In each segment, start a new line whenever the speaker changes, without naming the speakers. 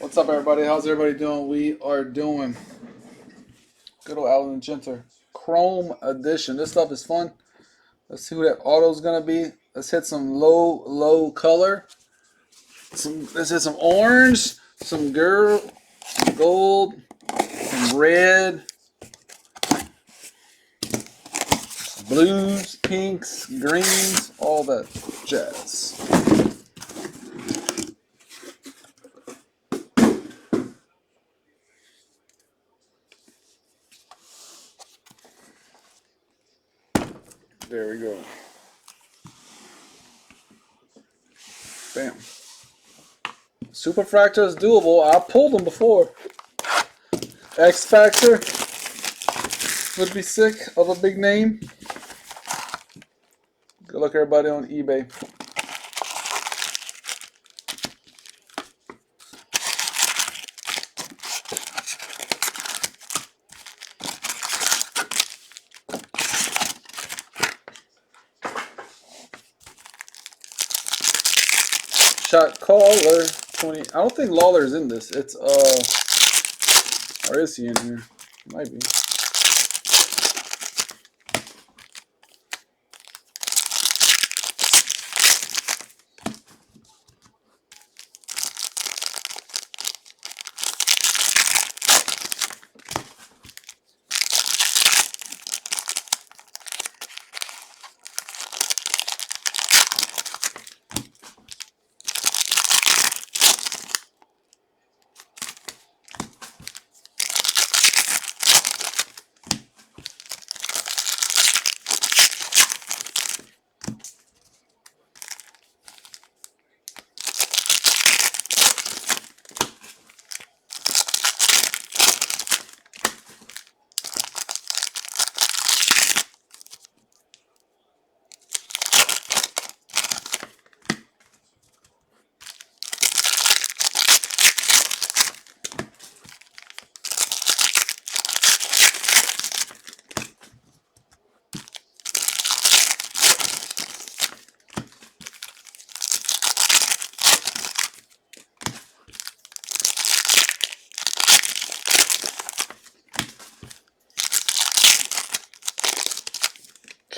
What's up, everybody? How's everybody doing? We are doing good old Alan Ginter Chrome Edition. This stuff is fun. Let's see who that auto's gonna be. Let's hit some low color. Let's hit some orange, some girl, some gold, some red, blues, pinks, greens, all that jazz. There we go. Bam. Superfractor is doable. I pulled them before. X Factor would be sick of a big name. Good luck, everybody, on eBay. Shot caller 20. I don't think Lawler's in this. It's or is he in here? Might be.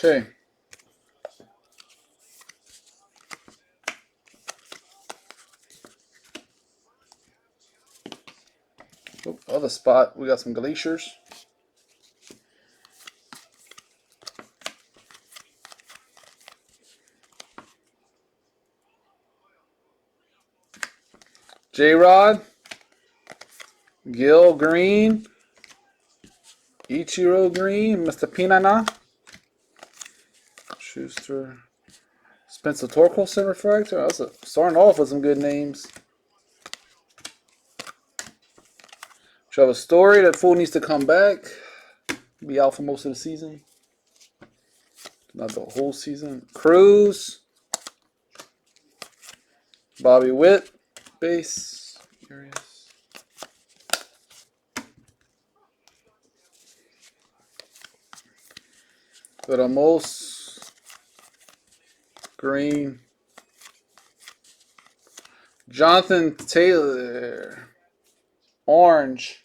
Okay. Other spot, we got some glaciers. J-Rod, Gil Green, Ichiro Green, Mr. Pinana, Schuster, Spencer Torkelson Refractor. That's starting off with some good names. Trevor Story, that fool needs to come back. Be out for most of the season. Not the whole season. Cruz, Bobby Witt, base. Curious. Ramos, green. Jonathan Taylor, orange,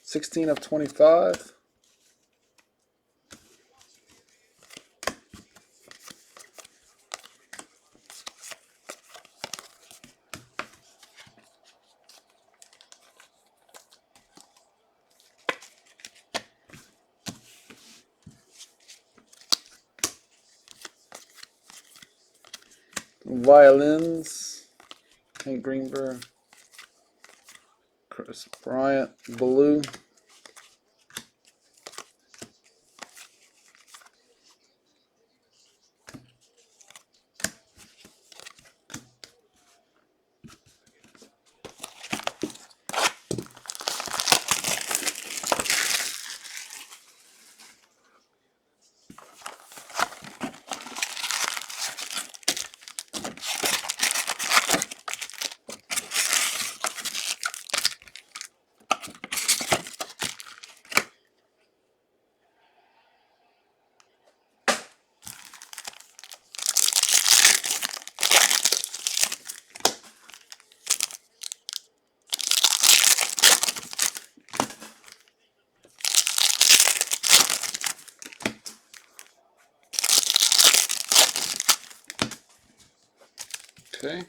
16 of 25. Violins, Hank Greenberg, Chris Bryant, blue. Okay.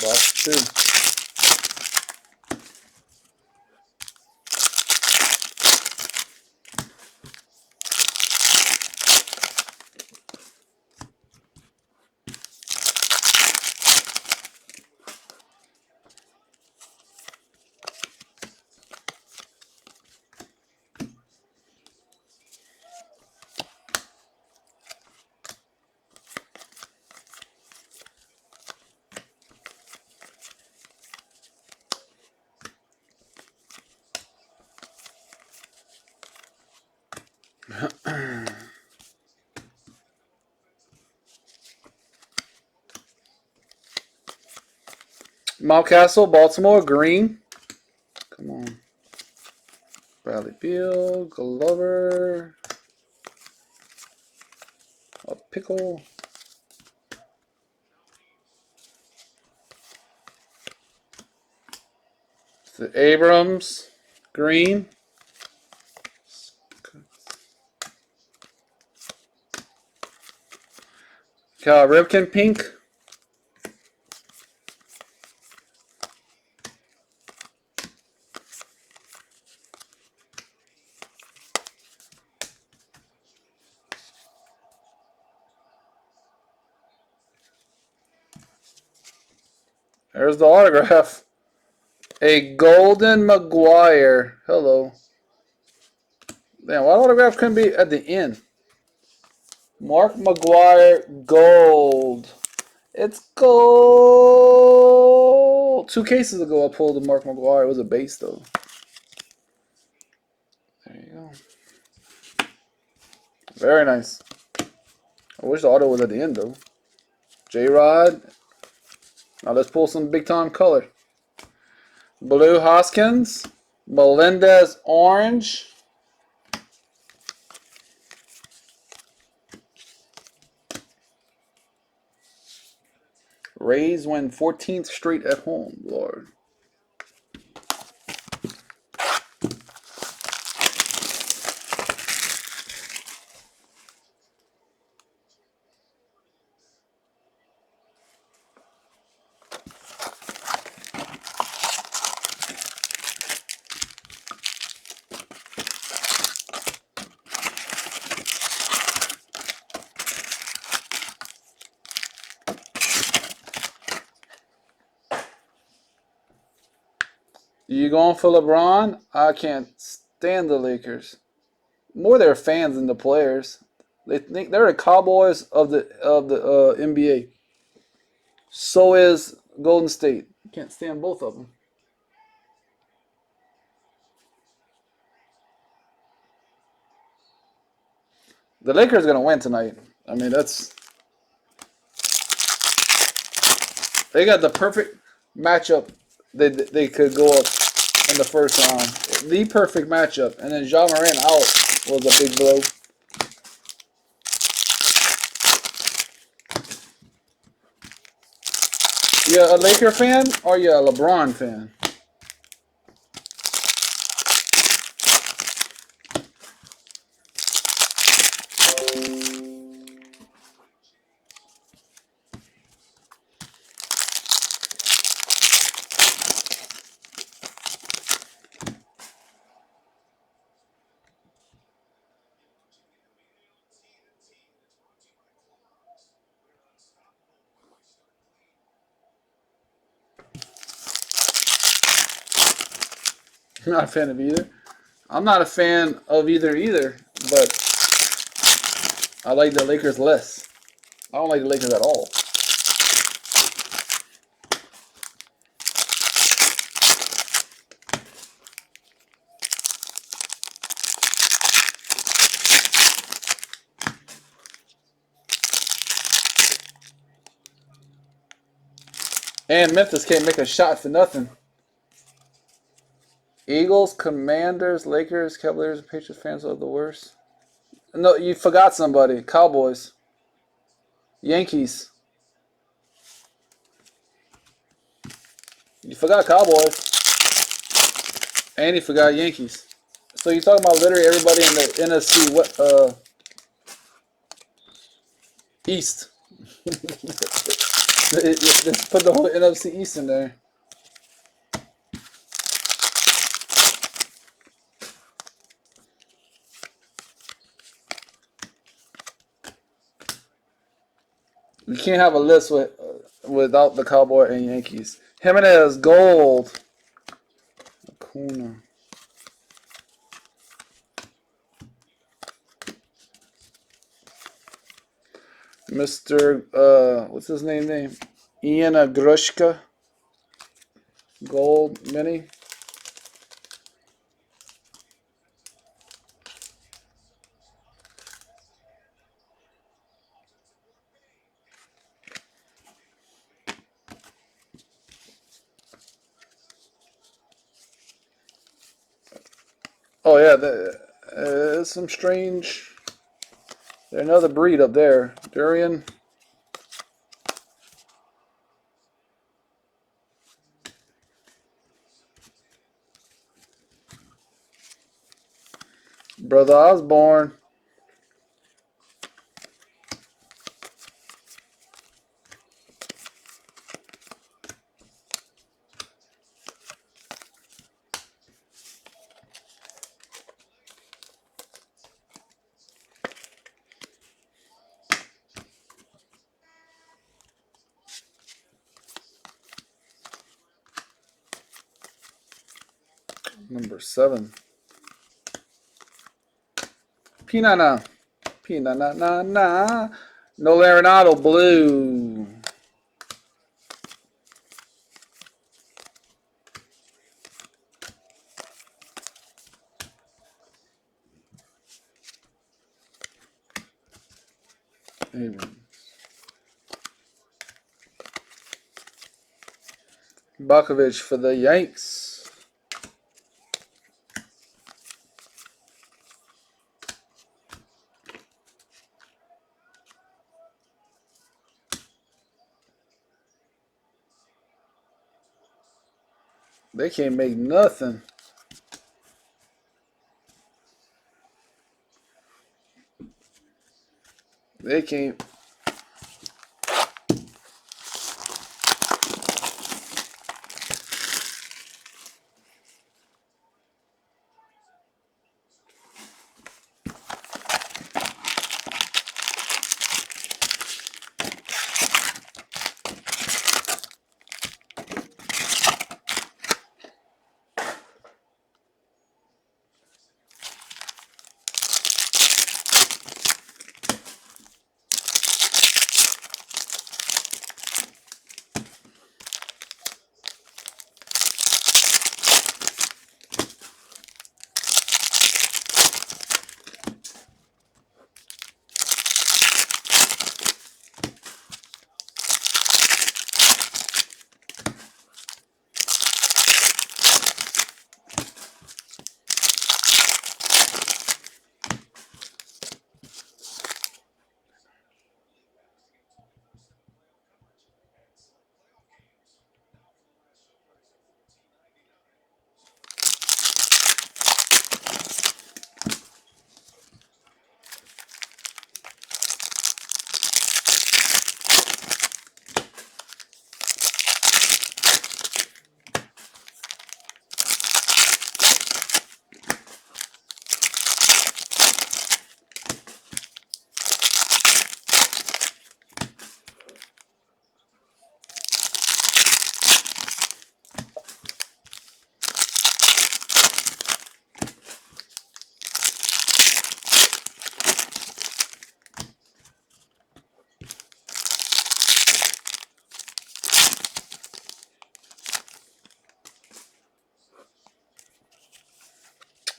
Box 2. Mountcastle, Baltimore, green. Come on. Bradley Beal, Glover, a pickle. The Abrams, green. Cal Ripken, pink. There's the autograph. A golden McGuire. Hello. Damn, why autograph couldn't be at the end? Mark McGuire, gold. It's gold. 2 cases ago, I pulled the Mark McGuire. It was a base, though. There you go. Very nice. I wish the auto was at the end, though. J-Rod. Now let's pull some big-time color. Blue Hoskins. Melendez, orange. Rays win 14th straight at home, Lord. You going for LeBron? I can't stand the Lakers. More their fans than the players. They think they're the Cowboys of the NBA. So is Golden State. Can't stand both of them. The Lakers are gonna win tonight. I mean, they got the perfect matchup. They could go up in the first round. The perfect matchup, and then Ja Morant out was a big blow. You a Laker fan or you a LeBron fan? I'm not a fan of either. I'm not a fan of either, but I like the Lakers less. I don't like the Lakers at all. And Memphis can't make a shot for nothing. Eagles, Commanders, Lakers, Cavaliers, and Patriots fans are the worst. No, you forgot somebody. Cowboys. Yankees. You forgot Cowboys. And you forgot Yankees. So you're talking about literally everybody in the NFC East. Just put the whole NFC East in there. You can't have a list without the Cowboy and Yankees. Jimenez, gold. Acuna. Mr. What's his name? Ian Grushka. Gold mini. Oh yeah, there's some strange. There's another breed up there. Durian. Brother Osborne. Number 7. Pinana. Pinana. No Arenado blue. Bakovich for the Yanks. They can't make nothing. They can't.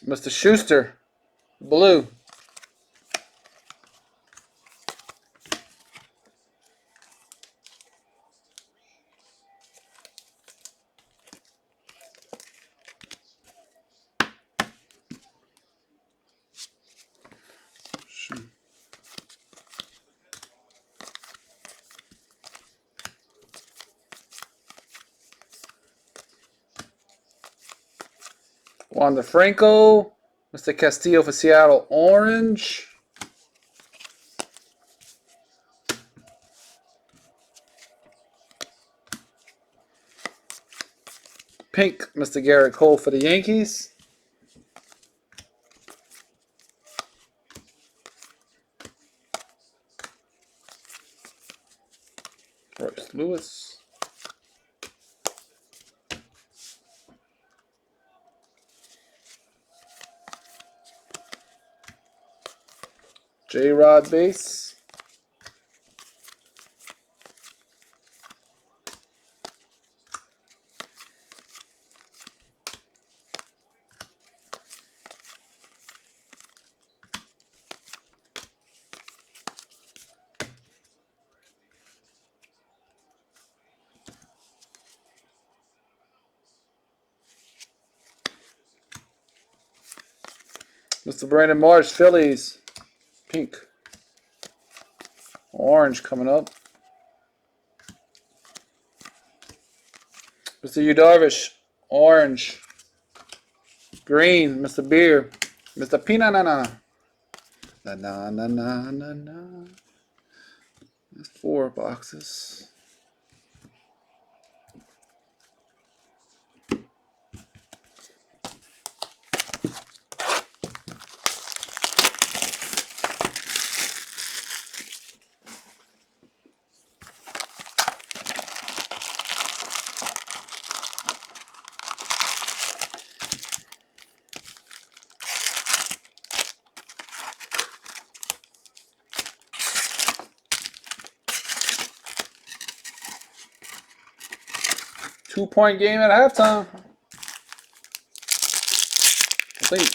Mr. Schuster, blue. Wander Franco. Mr. Castillo for Seattle, orange. Pink, Mr. Garrett Cole for the Yankees. Royce Lewis. J-Rod base. Mr. Brandon Marsh, Phillies. Pink. Orange coming up. Mr. Yu Darvish, orange. Green, Mr. Beer. Mr. Pina na na. Na na na na na na. That's 4 boxes. Two-point game at halftime. Complete.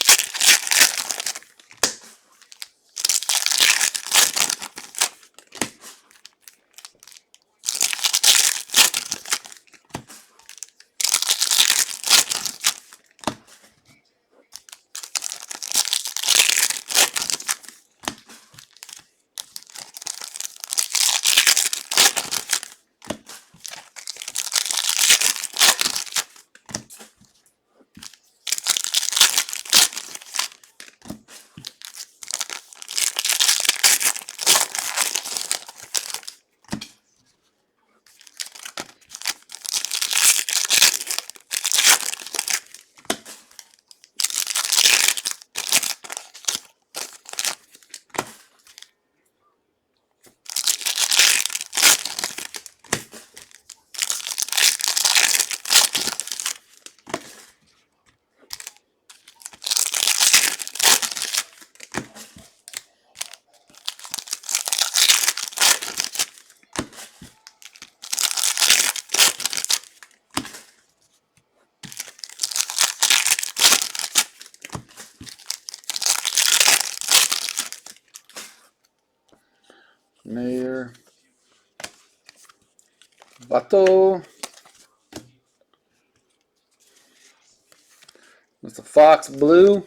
Mayor. Bato. Mr. Fox blue.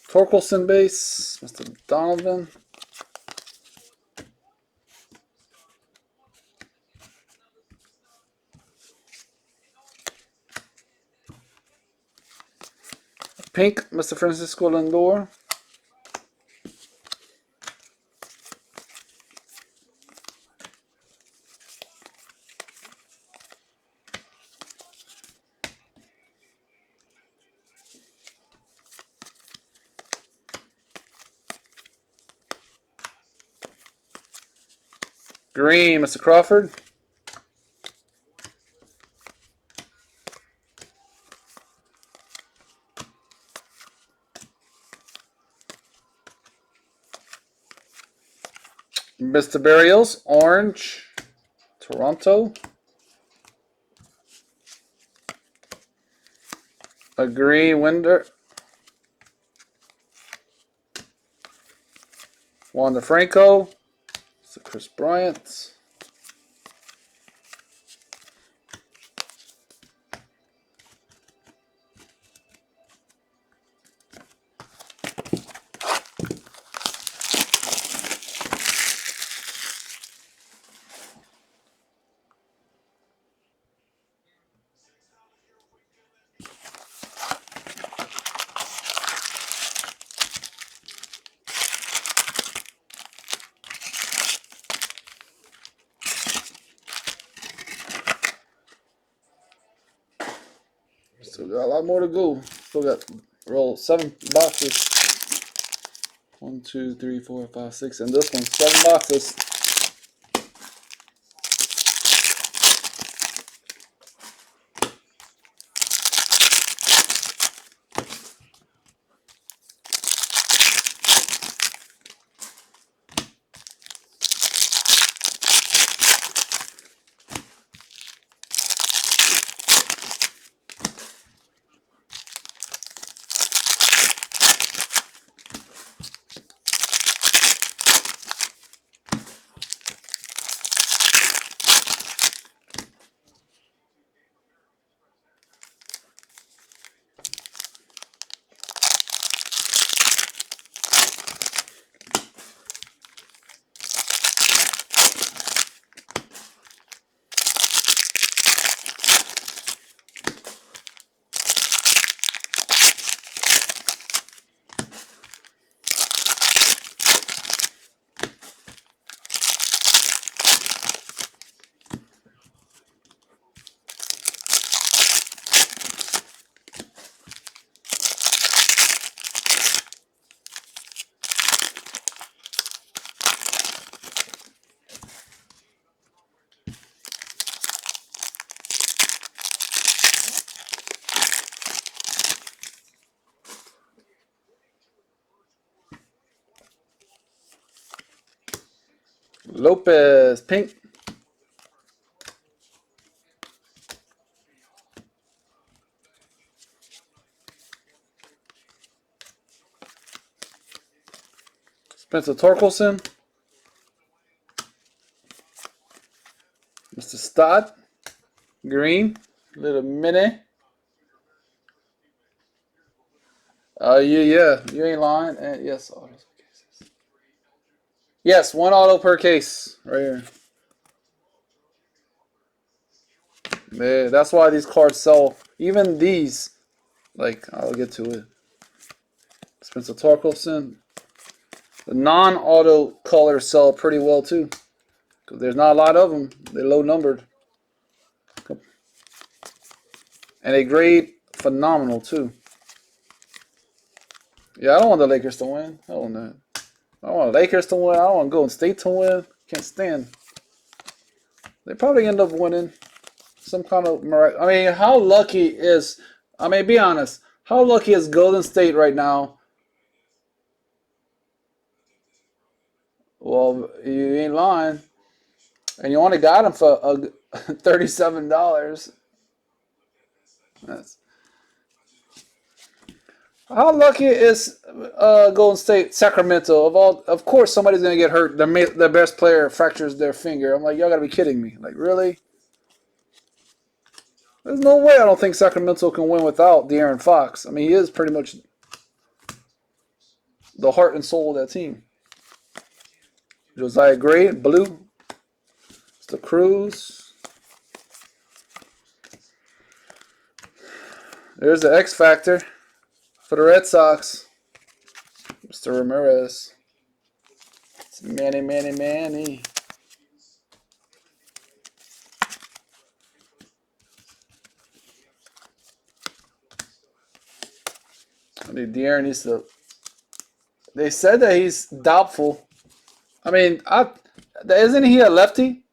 Torkelson base. Mr. Donovan. Pink, Mr. Francisco Lindor. Green, Mr. Crawford. Mr. Barrios, orange. Toronto. A green Winder. Wander Franco. Mr. Chris Bryant. So we got a lot more to go. Still got roll 7 boxes. 1, 2, 3, 4, 5, 6, and this one 7 boxes. Lopez, pink. Spencer Torkelson. Mr. Stott. Green. Little mini. Yeah. You ain't lying. And yes, autos. Yes, 1 auto per case. Right here. Man, that's why these cards sell. Even these. Like, I'll get to it. Spencer Torkelson. The non-auto colors sell pretty well too. Because there's not a lot of them. They're low numbered. And they grade phenomenal too. Yeah, I don't want the Lakers to win. Hell no. I don't want the Lakers to win. I don't want Golden State to win. Can't stand. They probably end up winning. Some kind of miracle. I mean, how lucky is... I mean, be honest. How lucky is Golden State right now? Well, you ain't lying. And you only got them for $37. That's... How lucky is Golden State, Sacramento? Of course, somebody's gonna get hurt. Their best player fractures their finger. I'm like, y'all gotta be kidding me. Like, really? There's no way I don't think Sacramento can win without De'Aaron Fox. I mean, he is pretty much the heart and soul of that team. Josiah Gray, blue. Mr. Cruz. There's the X Factor for the Red Sox. Mr. Ramirez. It's Manny. I mean, De'Aaron needs to... They said that he's doubtful. I mean, isn't he a lefty?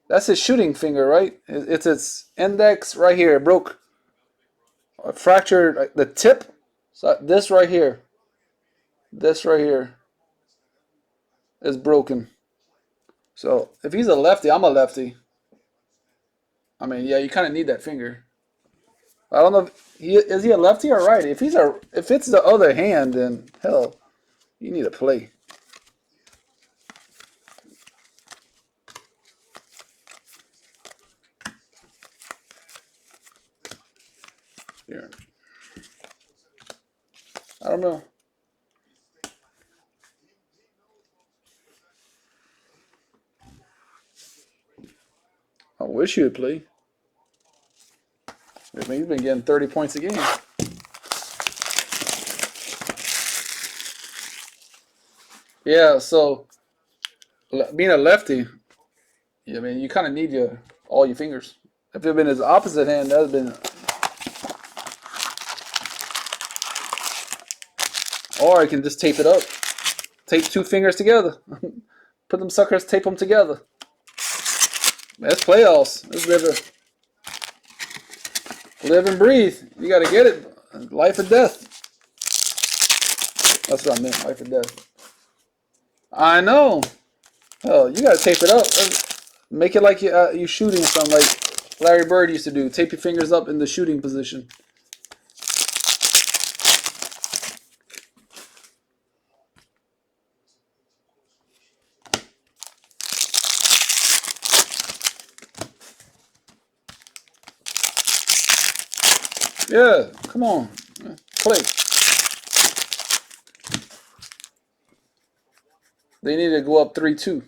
That's his shooting finger, right? It's its index right here. It broke. Fractured the tip. So this right here. This right here is broken. So if he's a lefty, I'm a lefty. I mean, yeah, you kind of need that finger. I don't know if is he a lefty or righty. If it's the other hand, then hell, you need to play. Here. I don't know. I wish you would play. I mean, he's been getting 30 points a game. Yeah, so being a lefty, I mean, you kind of need all your fingers. If it had been his opposite hand, that would have been Or you can just tape it up. Tape 2 fingers together. Put them suckers, tape them together. That's playoffs. Let's live and breathe. You got to get it. Life or death. That's what I meant. Life or death. I know. Hell, you got to tape it up. Make it like you shooting something like Larry Bird used to do. Tape your fingers up in the shooting position. Yeah, come on. Play. They need to go up 3-2.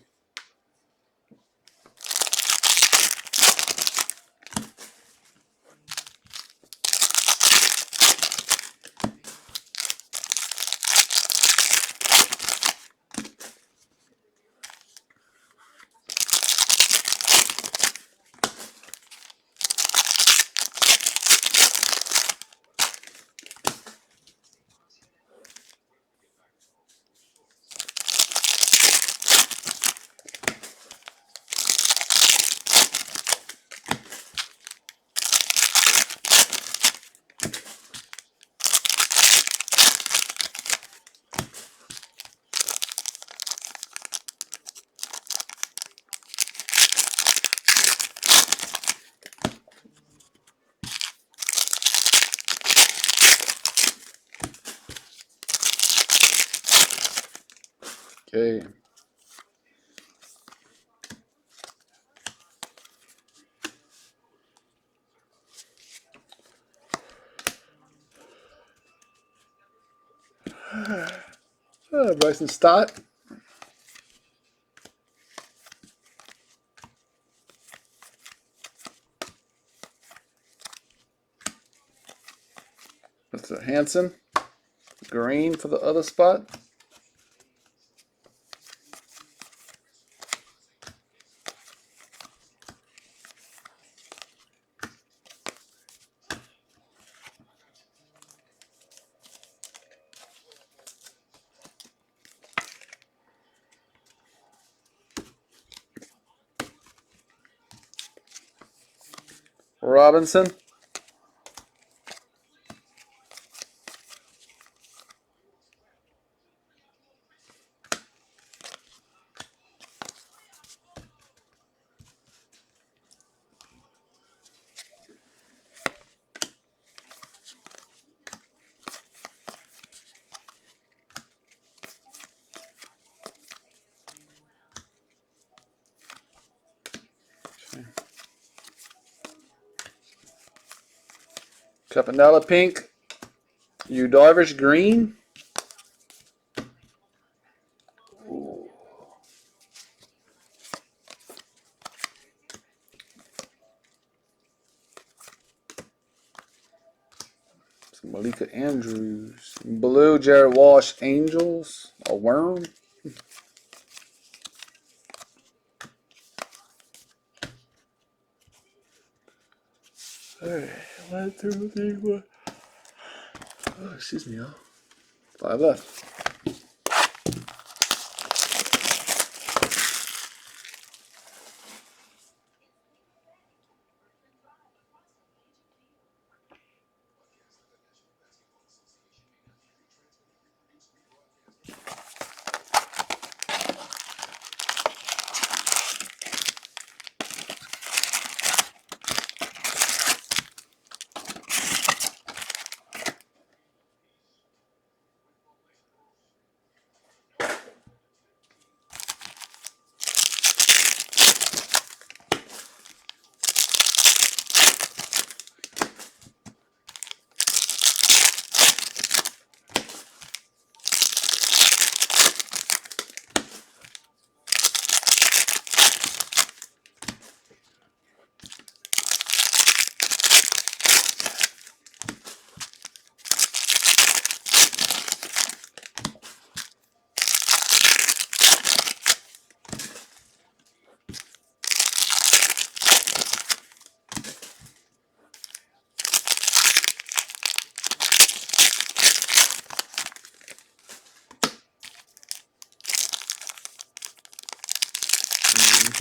Okay. Bryson Stott. That's a Hanson. Green for the other spot. Robinson. Campanella pink. Yu Darvish green. Ooh. Some Malika Andrews. Blue Jared Walsh Angels. A worm. Alright, 1, 2, 3, 4. Oh, excuse me, y'all. 5 left.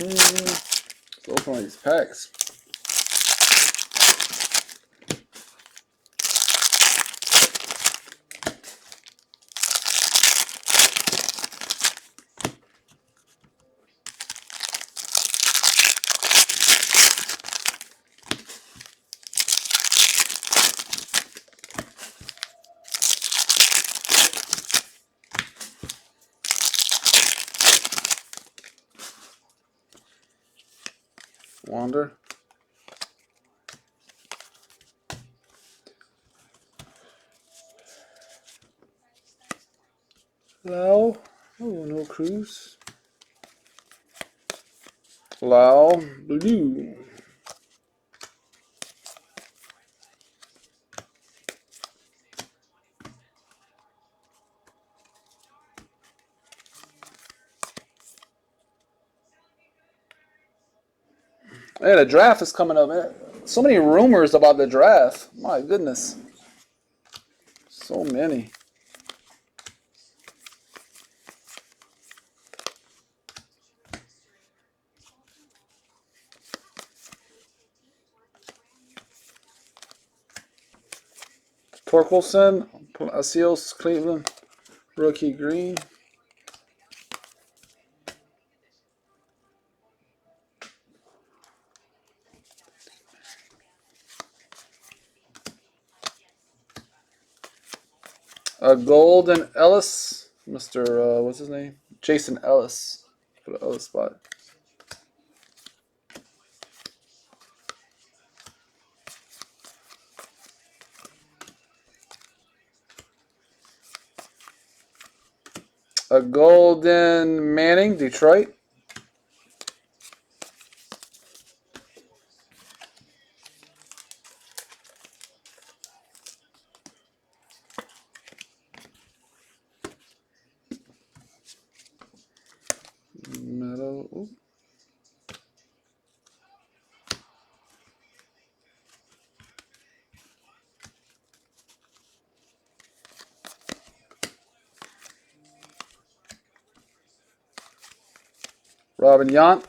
Let's open one of these packs. Wander. Lau. Oh, no Cruz. Lau. Blue. Hey, the draft is coming up, man. So many rumors about the draft. My goodness. So many. Torkelson, Palacios, Cleveland, rookie green. A Golden Ellis, Mr. What's his name? Jason Ellis for the Ellis spot. A Golden Manning, Detroit. Meadow. Ooh. Robin Yount.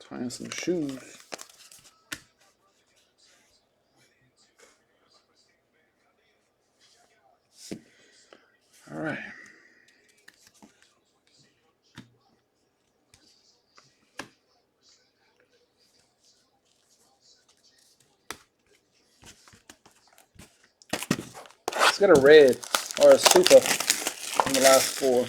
Tying some shoes. All right. Let's get a red or a super in the last four.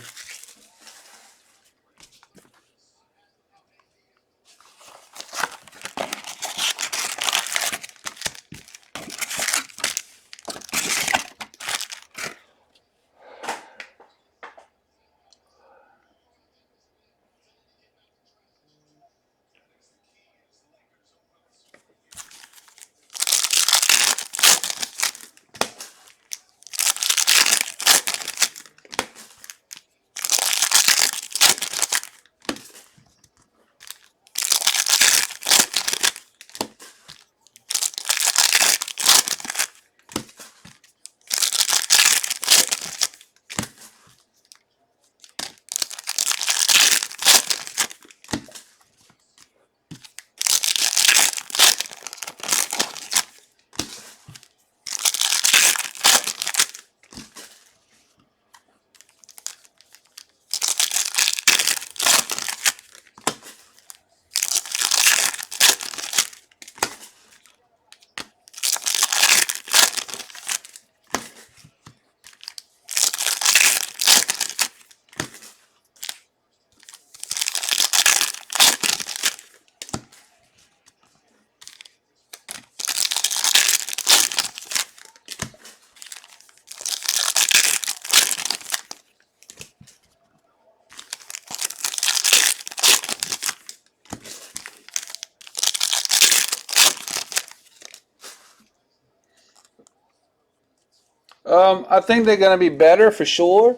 I think they're going to be better for sure.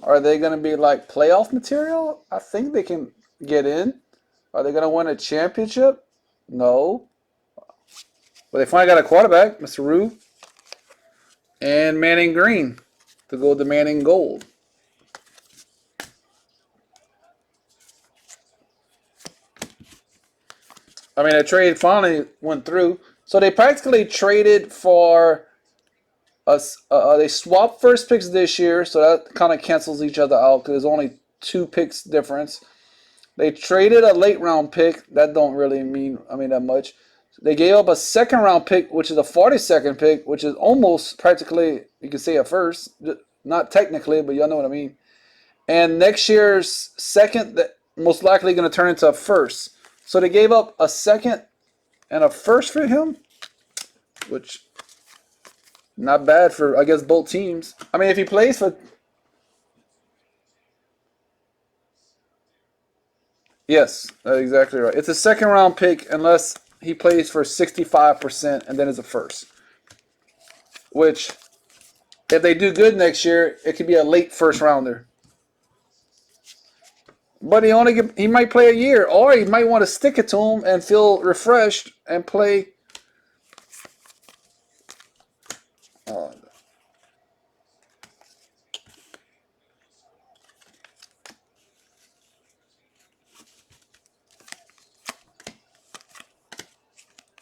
Are they going to be like playoff material? I think they can get in. Are they going to win a championship? No. But they finally got a quarterback, Mr. Rue, and Manning Green to go with the Manning Gold. I mean, a trade finally went through. So they practically traded for us. They swapped first picks this year, so that kind of cancels each other out because there's only 2 picks difference. They traded a late round pick. That don't really mean that much. They gave up a second round pick, which is a 42nd pick, which is almost practically you could say a first, not technically, but y'all know what I mean. And next year's second, that most likely going to turn into a first. So they gave up a second and a first for him, which not bad for I guess both teams. I mean, if he plays for yes, that's exactly right. It's a second round pick unless he plays for 65% and then it's a first. Which, if they do good next year, it could be a late first rounder. But he might play a year, or he might want to stick it to him and feel refreshed and play. Uh,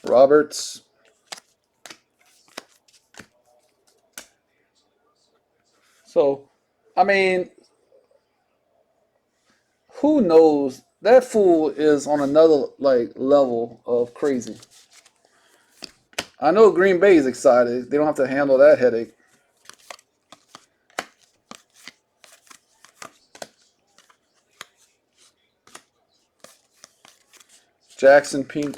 Roberts. So, I mean, who knows? That fool is on another level of crazy. I know Green Bay is excited. They don't have to handle that headache. Jackson Pink.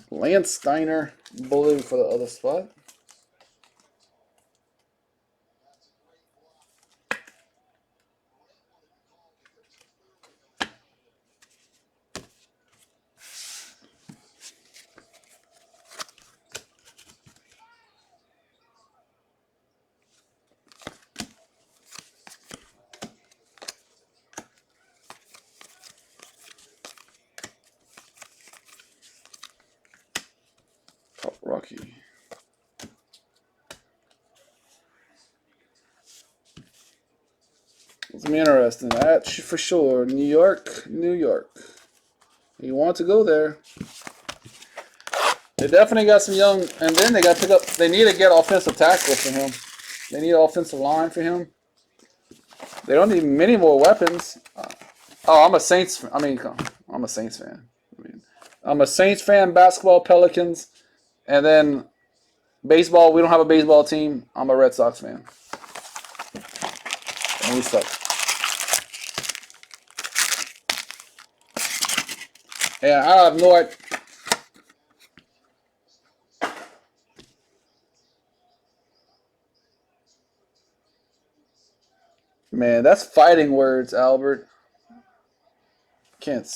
Lance Steiner, bully for the other spot. Top Rocky. It's gonna be interesting. That's for sure. New York, New York. You want to go there. They definitely got some young, and then they got to pick up. They need to get offensive tackle for him. They need an offensive line for him. They don't need many more weapons. Oh, I'm a Saints. I'm a Saints fan. I'm a Saints fan. Basketball, Pelicans, and then baseball. We don't have a baseball team. I'm a Red Sox fan, and we suck. Yeah, I have no idea. Man, that's fighting words, Albert. Can't.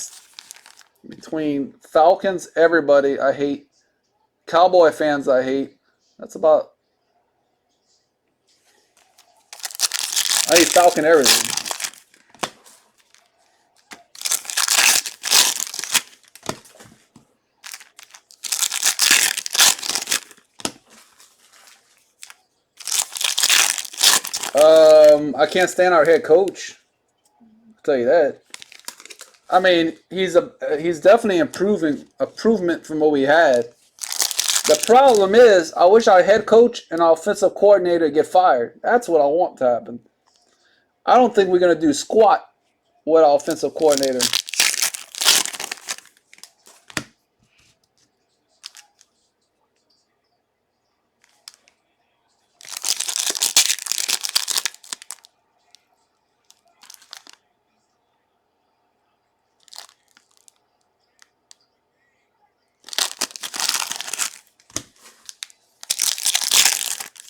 Between Falcons, everybody I hate. Cowboy fans I hate. That's about. I hate Falcon everything. I can't stand our head coach. I'll tell you that. I mean, he's definitely improvement from what we had. The problem is, I wish our head coach and our offensive coordinator get fired. That's what I want to happen. I don't think we're gonna do squat with our offensive coordinator.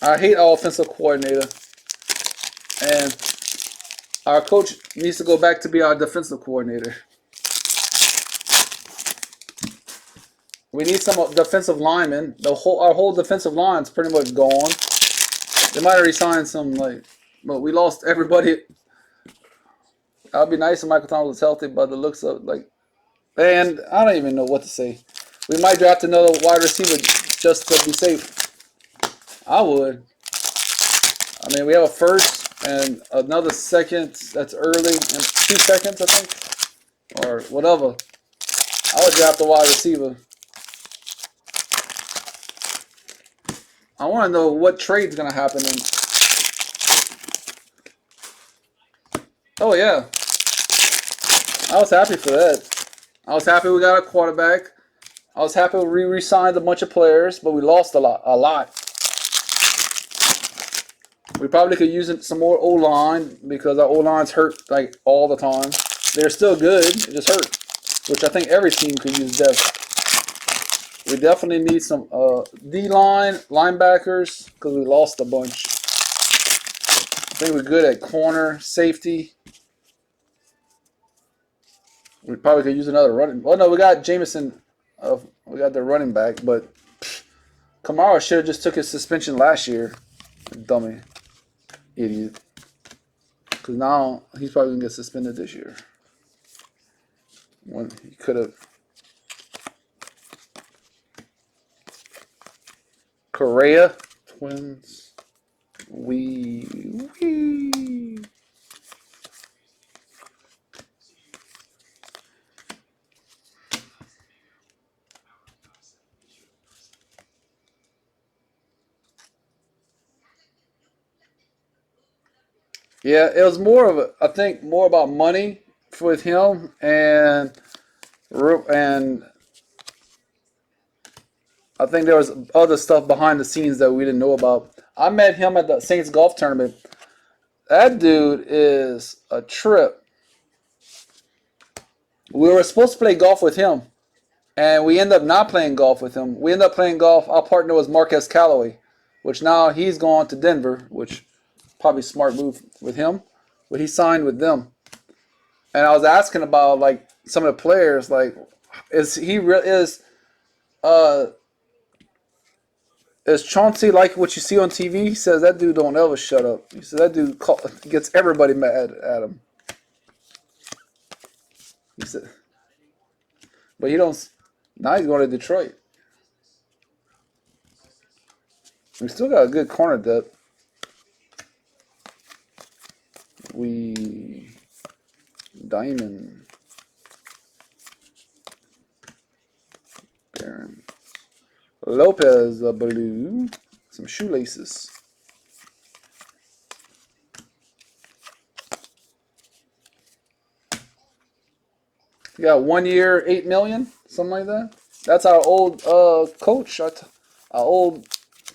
I hate our offensive coordinator, and our coach needs to go back to be our defensive coordinator. We need some defensive linemen. Our whole defensive line's pretty much gone. They might have resigned some but we lost everybody. That'd be nice if Michael Thomas was healthy, but the looks of and I don't even know what to say. We might draft another wide receiver just to be safe. I would. I mean, we have a first and another second that's early, and 2 seconds, I think, or whatever. I would draft a wide receiver. I want to know what trade's going to happen. Oh, yeah. I was happy for that. I was happy we got a quarterback. I was happy we re-signed a bunch of players, but we lost a lot. We probably could use some more O-line because our O-line's hurt like all the time. They're still good, it just hurt, which I think every team could use depth. We definitely need some D-line, linebackers, because we lost a bunch. I think we're good at corner, safety. We probably could use another running. Oh no, we got Jameson. We got the running back, but Kamara should have just took his suspension last year. Dummy, idiot. Because now he's probably gonna get suspended this year. When he could have. Correa, Twins. Wee. Yeah, it was more of I think more about money with him and I think there was other stuff behind the scenes that we didn't know about. I met him at the Saints golf tournament. That dude is a trip. We were supposed to play golf with him, and we ended up not playing golf with him. We ended up playing golf. Our partner was Marquez Callaway, which now he's gone to Denver, which probably smart move with him, but he signed with them. And I was asking about like some of the players, like is Chauncey like what you see on TV? He says that dude don't ever shut up. He says that dude gets everybody mad at him. He said, but he don't. Now he's going to Detroit. We still got a good corner depth. Diamond. Baron. Lopez, blue. Some shoelaces. You got 1 year, $8 million, something like that. That's our old coach, our old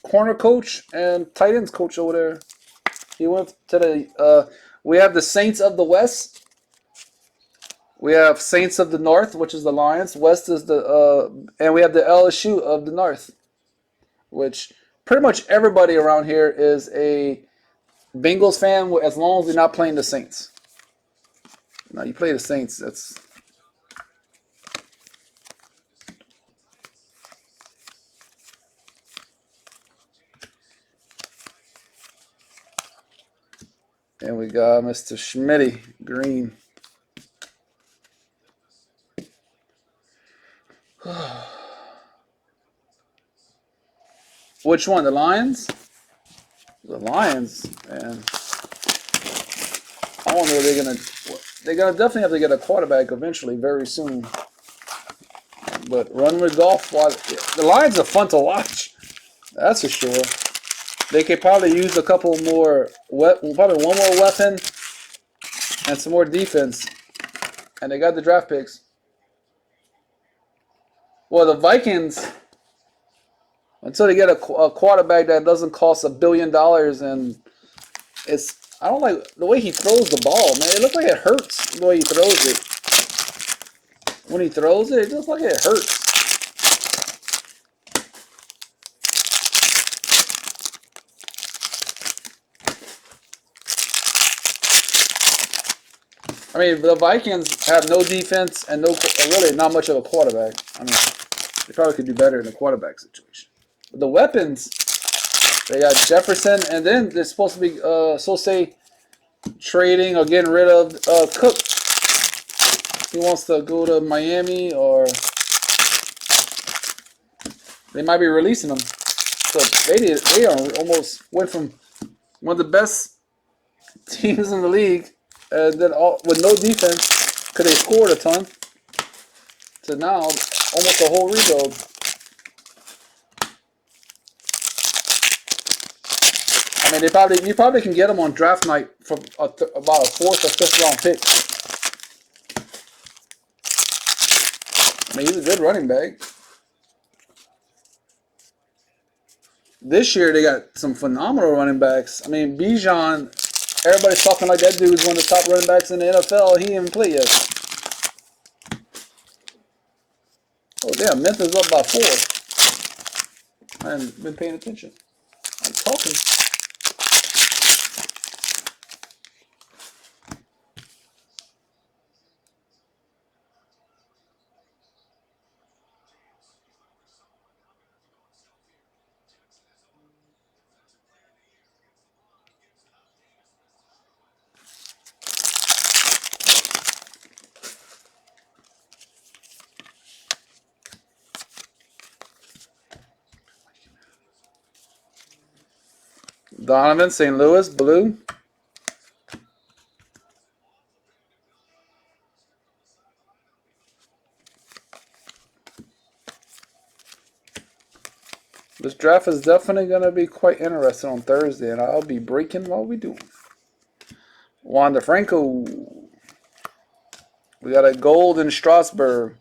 corner coach and tight ends coach over there. He went to the. We have the Saints of the West. We have Saints of the North, which is the Lions. West is the and we have the LSU of the North, which pretty much everybody around here is a Bengals fan as long as they're not playing the Saints. Now you play the Saints, that's. And we got Mr. Schmitty, green. Which one? The Lions? The Lions, man. I wonder if they're gonna definitely have to get a quarterback eventually, very soon. But run with golf. The Lions are fun to watch. That's for sure. They could probably use a couple more, probably one more weapon and some more defense. And they got the draft picks. Well, the Vikings, until they get a quarterback that doesn't cost $1 billion, and I don't like the way he throws the ball, man. It looks like it hurts the way he throws it. When he throws it, it looks like it hurts. I mean, the Vikings have no defense and really not much of a quarterback. I mean, they probably could do better in the quarterback situation. But the weapons, they got Jefferson, and then they're supposed to be, trading or getting rid of Cook. He wants to go to Miami, or they might be releasing him. So they almost went from one of the best teams in the league, and then with no defense, because they scored a ton, to now almost a whole rebuild. I mean, you probably can get them on draft night for about a 4th or 5th round pick. I mean, he's a good running back. This year they got some phenomenal running backs. I mean, Bijan, everybody's talking like that dude's one of the top running backs in the NFL. He didn't even play yet. Oh damn, Memphis up by 4. I haven't been paying attention. I'm talking. Donovan, St. Louis, blue. This draft is definitely going to be quite interesting on Thursday, and I'll be breaking while we do. Wander Franco. We got a gold in Strasburg.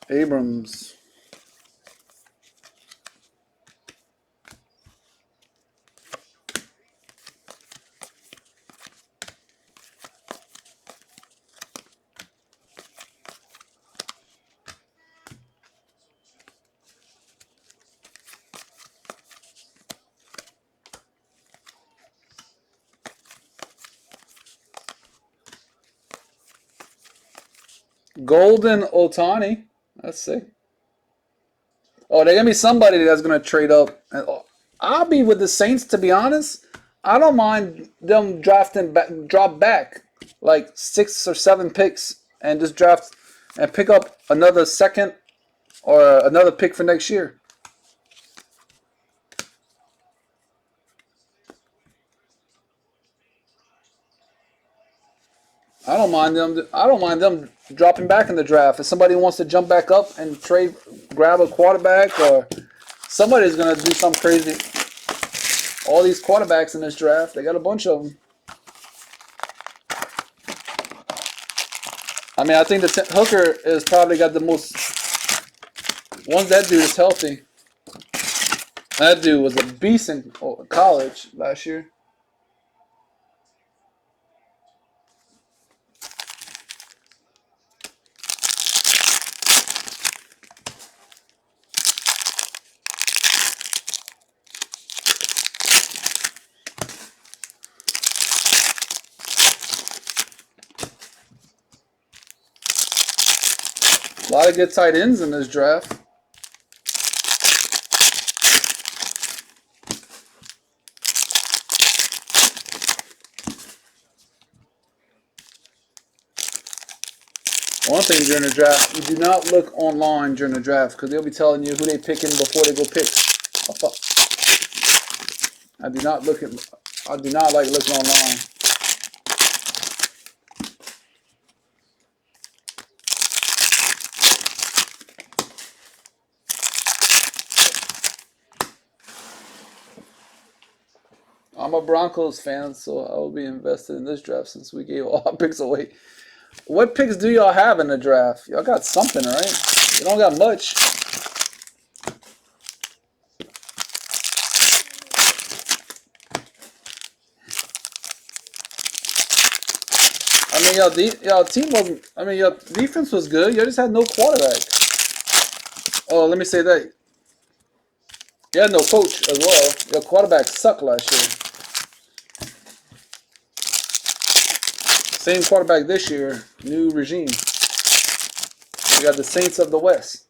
Abrams. Golden Otani. Let's see. Oh, they're going to be somebody that's going to trade up. I'll be with the Saints, to be honest. I don't mind them drop back like 6 or 7 picks and just draft and pick up another second or another pick for next year. I don't mind them dropping back in the draft. If somebody wants to jump back up and grab a quarterback, or somebody's gonna do something crazy. All these quarterbacks in this draft, they got a bunch of them. I mean, I think the Hooker is probably got the most. Once that dude is healthy, that dude was a beast in college last year. A lot of good tight ends in this draft. One thing during the draft, you do not look online during the draft because they'll be telling you who they picking before they go pick. I do not like looking online. I'm a Broncos fan, so I will be invested in this draft since we gave all our picks away. What picks do y'all have in the draft? Y'all got something, right? You don't got much. I mean, y'all team wasn't. I mean, your defense was good. You just had no quarterback. Oh, let me say that. You had no coach as well. Your quarterback sucked last year. Same quarterback this year. New regime. We got the Saints of the West.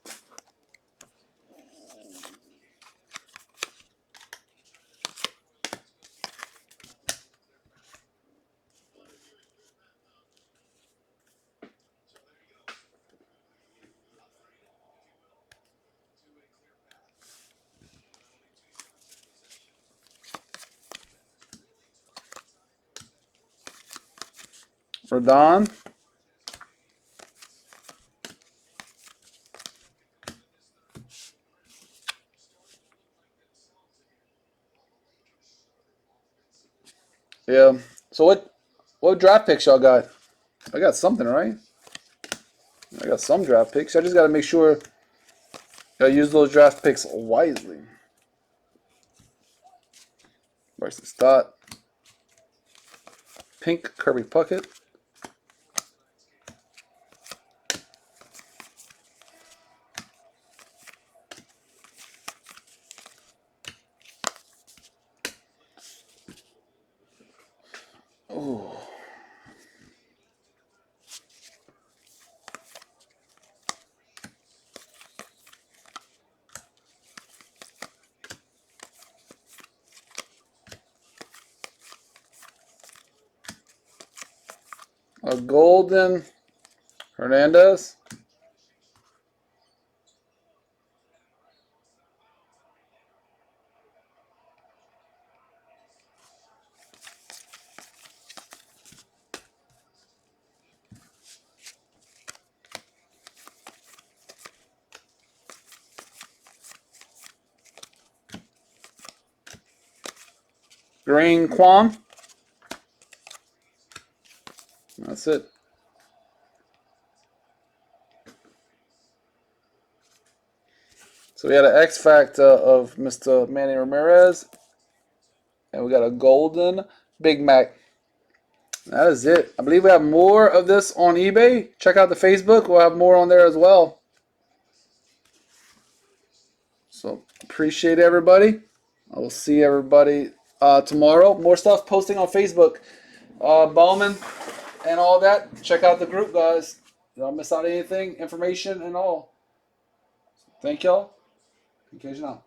Rodon. Yeah. So what draft picks y'all got? I got something, right? I got some draft picks. I just got to make sure I use those draft picks wisely. Bryson Stott. Pink Kirby Puckett. Ooh. A golden Hernandez. Green Quan. That's it. So we had an X Factor of Mr. Manny Ramirez. And we got a golden Big Mac. That is it. I believe we have more of this on eBay. Check out the Facebook. We'll have more on there as well. So appreciate everybody. I will see everybody tomorrow. More stuff posting on Facebook. Bowman and all that. Check out the group, guys. Don't miss out on anything, information and all. Thank y'all. Occasion out.